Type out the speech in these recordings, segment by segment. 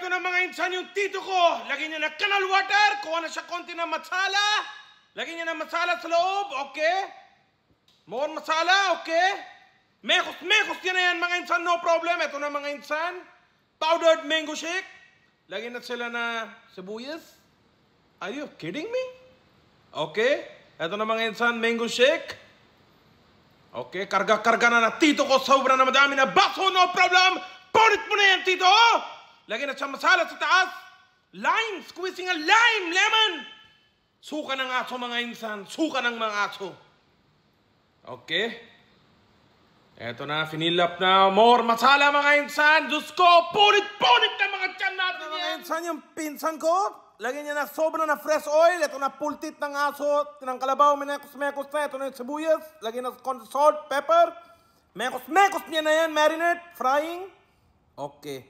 Eto na mga insan yung tito ko. Lagyan niya na canal water. Kuha na siya konti na masala. Lagyan niya na masala sa loob. Okay. More masala. Okay. Mekos yan na yan mga insan. No problem. Eto na mga insan. Powdered mango shake. Lagyan na sila na sibuyas. Are you kidding me? Okay. Eto na mga insan. Mango shake. Okay. Karga-karga na tito ko. Sobra na madami na baso. No problem. Punit mo na yan tito. Lagyan na siya masala sa taas. Lime. Squeezing a lime. Lemon. Suka ng aso mga insan. Suka ng mga aso. Okay. Eto na. Finilap na. More masala mga insan. Diyos ko. Punit na mga tiyan natin yan. Mga insan yung pinsan ko. Lagyan niya na sobra na fresh oil. Ito na pultit ng aso. Ng kalabaw. Mekos-mekos na. Ito na yung sibuyas. Lagyan na salt, pepper. Mekos niya na yan. Marinate. Frying. Okay.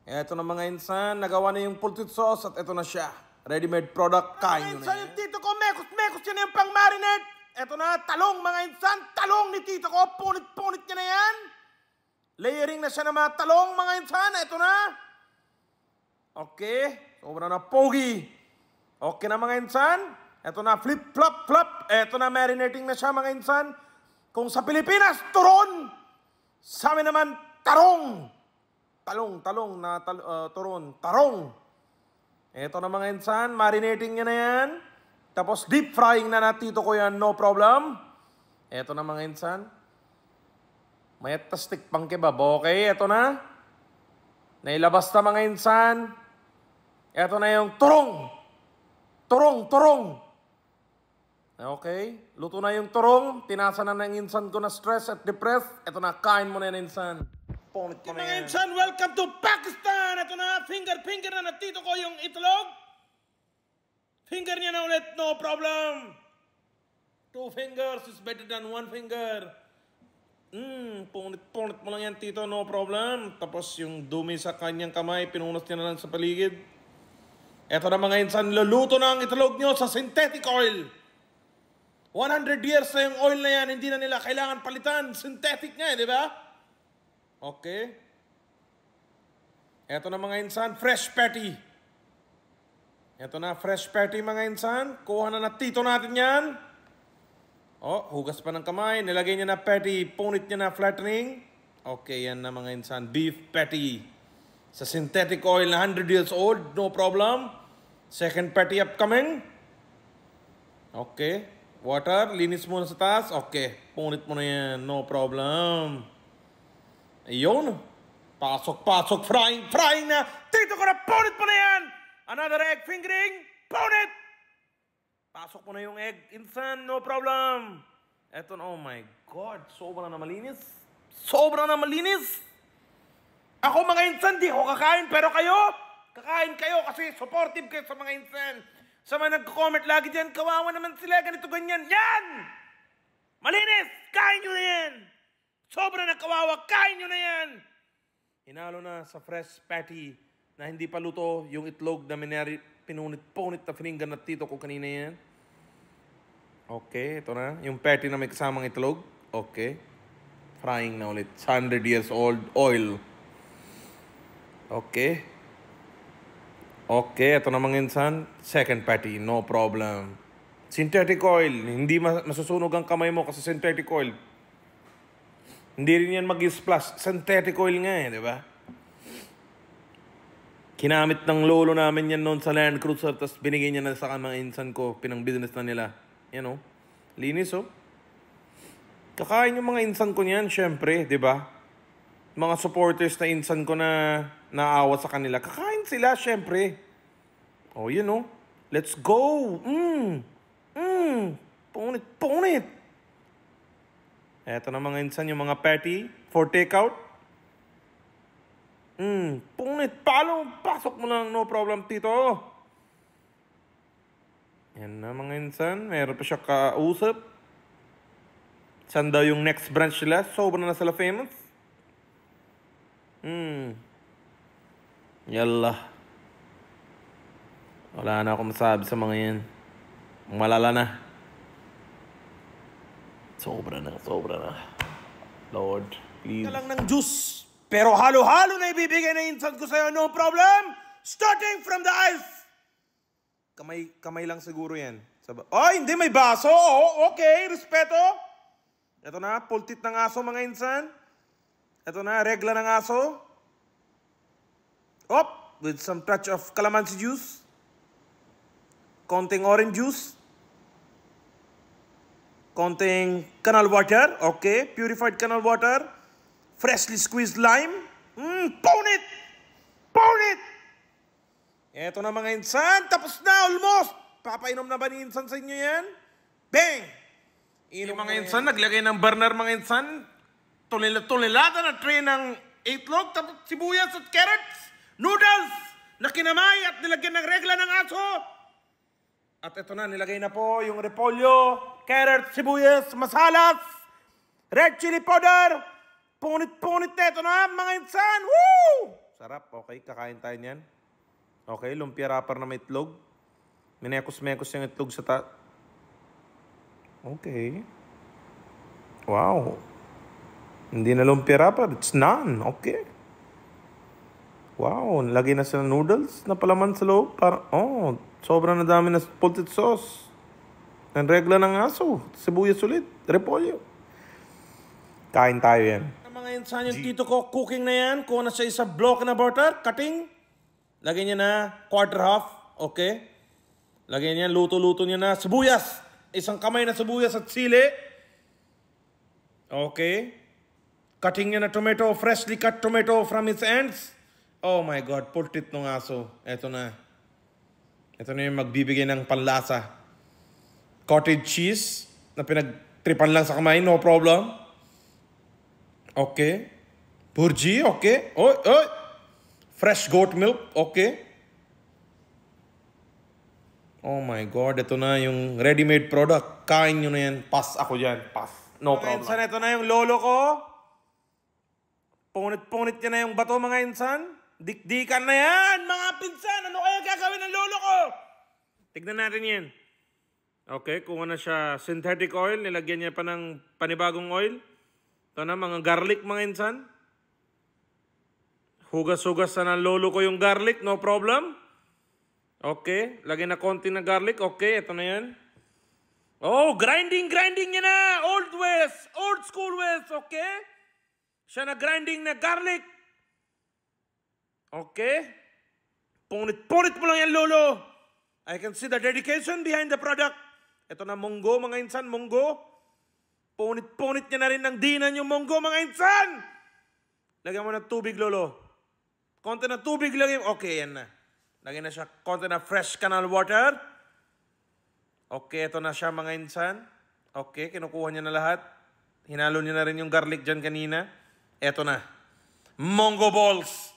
Ito na mga insan, nagawa na yung pultit sauce at ito na siya. Ready-made product, kain nyo na yan. Yung tito ko, mekos yan yung pang-marinate. Ito na, talong mga insan, talong ni tito ko, punit niya na yan. Layering na siya ng mga talong mga insan, ito na. Okay, sobra na pogi. Okay na mga insan, ito na flip-flop. Ito na, marinating na siya mga insan. Kung sa Pilipinas, turon. Sa amin naman, tarong. Tarong. Ito na mga insan, marinating niya na yan. Tapos deep frying na tito ko yan, no problem. Ito na mga insan. May tastik pang kebab, okay? Ito na. Nailabas na mga insan. Ito na yung turong. Okay? Luto na yung turong. Tinasa na ng insan ko na stress at depressed. Ito na, kain mo na yan insan. Mga insan, welcome to Pakistan! Ito na, finger na tito ko yung itlog. Finger niya na ulit, no problem. 2 fingers is better than 1 finger. Punit mo lang yan tito, no problem. Tapos yung dumi sa kanyang kamay, pinunas niya na lang sa paligid. Ito na mga insan, luluto na ang itlog nyo sa synthetic oil. 100 years na yung oil na yan, hindi na nila kailangan palitan. Synthetic nga di ba? Okay. Ito na mga insan, fresh patty. Ito na, fresh patty mga insan. Kuha na tito natin yan. Hugas pa ng kamay. Nilagay niya na patty. Punit niya na flattening. Okay, yan na mga insan. Beef patty. Sa synthetic oil na 100 years old. No problem. Second patty upcoming. Okay. Water. Linis muna sa taas. Okay. Punit mo na yan. No problem. Ayun. Pasok. Frying na. Tito ko na. Punit mo na yan. Another egg fingering. Punit. Pasok mo na yung egg. Insan. No problem. Eto na. Oh my God. Sobra na malinis. Ako mga insan, di ako kakain. Pero kayo, kakain kayo kasi supportive kayo sa mga insan. Sa mga nagko-comment lagi dyan, kawawa naman sila, ganito, ganyan. Yan! Malinis! Kain nyo na yan! Sobra na kawawa, kain nyo na yan! Hinalo na sa fresh patty na hindi pa luto yung itlog na pinunit na fininggan na tito ko kanina yan. Okay, ito na. Yung patty na may kasamang itlog. Okay. Frying na ulit. 100 years old oil. Okay. Okay, ito na mga insan. Second patty, no problem. Synthetic oil. Hindi masusunog ang kamay mo kasi synthetic oil. Hindi rin yan mag-splash. Synthetic oil nga di ba? Kinamit ng lolo namin yan noon sa Land Cruiser, tapos binigay niya na sa mga insan ko, pinang-business na nila. Yan linis Kakain yung mga insan ko niyan, syempre, di ba? Mga supporters na insan ko na naawa sa kanila, kakain sila, syempre. Let's go! Punit! Eto na mga insan, yung mga patty for takeout. Punit, pasok mo lang, no problem, tito. Yan na mga insan, meron pa siya kausap. Saan daw yung next branch nila? Sobrang na sila famous. Yalla. Wala na akong masabi sa mga yan. Malala na. Sobra na. Lord, please. Lang ng juice. Pero halo-halo na ibibigay na insan ko sa'yo, no problem. Starting from the eyes. Kamay lang siguro yan. Hindi, may baso. Okay, respeto. Ito na, pultit ng aso mga insan. Ito na, regla ng aso. With some touch of calamansi juice. Konting orange juice. Konting canal water. Okay, purified canal water. Freshly squeezed lime. Pound it! Eto na mga insan. Tapos na, almost. Papainom na ba ni insan sa inyo yan? Bang! Inom mga insan, naglagay ng burner mga insan. Tulilada na tray ng itlog, tapos sibuyas at carrots. Noodles na kinamay at nilagyan ng regla ng aso. At ito na, nilagay na po yung repolyo, carrots, sibuyas, masalas, red chili powder. Punit-punit na ito na, mga insan. Woo! Sarap. Okay, kakain tayo niyan. Okay, lumpia wrapper na may itlog. Minekos-mekos yung itlog sa Okay. Wow. Hindi na lumpia wrapper. It's naan. Okay. Wow, lagay na sila noodles na palaman sa loob. Sobrang na dami na pultit sauce. Ang regla ng aso. Sibuyas ulit. Repolyo. Kain tayo yan. Mga insan, yung tito ko, cooking na yan. Kuha na siya isa block na butter. Cutting. Lagay niya na quarter half. Okay. Lagay niya, luto-luto niya na. Sibuyas. Isang kamay na sibuyas at sili. Okay. Cutting niya na tomato. Freshly cut tomato from its ends. Oh my God. Pultit ng aso. Ito na. Ito na yung magbibigay ng panlasa. Cottage cheese na pinagtripan lang sa kamay. No problem. Okay. Burji, okay. Fresh goat milk, okay. Oh my God, ito na yung ready-made product. Kain nyo na yan. Pass ako dyan. Pass. No problem. Mga insan, ito na yung lolo ko. Punit-punit niya na yung bato, mga insan. Dikdikan na yan, mga pinsan. Ano kaya gagawin ng lolo ko? Tignan natin yan. Okay, kuha na siya synthetic oil. Nilagyan niya pa ng panibagong oil. Ito na, mga garlic, mga insan. Hugas-hugas na ng lolo ko yung garlic, no problem. Okay, lagyan na konti na garlic. Okay, ito na yan. Grinding niya na. Old school ways, okay. Siya na grinding na garlic. Okay. Punit mo lang yan, lolo. I can see the dedication behind the product. Ito na munggo, mga insan, munggo. Punit niya na rin ng dinan yung munggo, mga insan. Lagyan mo ng tubig, lolo. Konti na tubig lagyan. Okay, yan na. Lagyan na siya konti na fresh canal water. Okay, ito na siya, mga insan. Okay, kinukuha niya na lahat. Hinalo niya na rin yung garlic dyan kanina. Ito na. Mongo balls.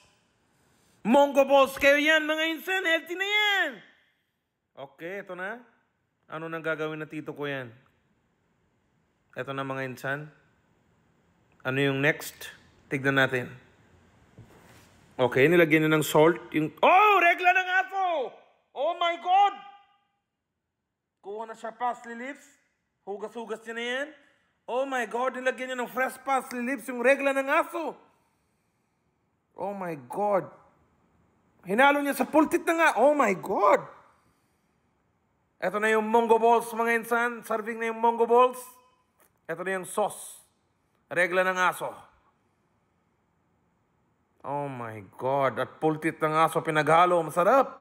Mongo balls kayo yan, mga insan. Healthy na yan. Okay, ito na. Ano nang gagawin na tito ko yan? Ito na, mga insan. Ano yung next? Tignan natin. Okay, nilagyan na ng salt. Regla ng aso! Oh my God! Kuha na siya parsley leaves. Hugas-hugas niya na yan. Oh my God, nilagyan niya ng fresh parsley leaves yung regla ng aso. Oh my God. Hinalo niya sa pultit na nga. Oh my God. Ito na yung mongo balls, mga insan. Serving na yung mongo balls. Ito na yung sauce. Regla ng aso. Oh my God. At pultit ng aso pinaghalo. Masarap.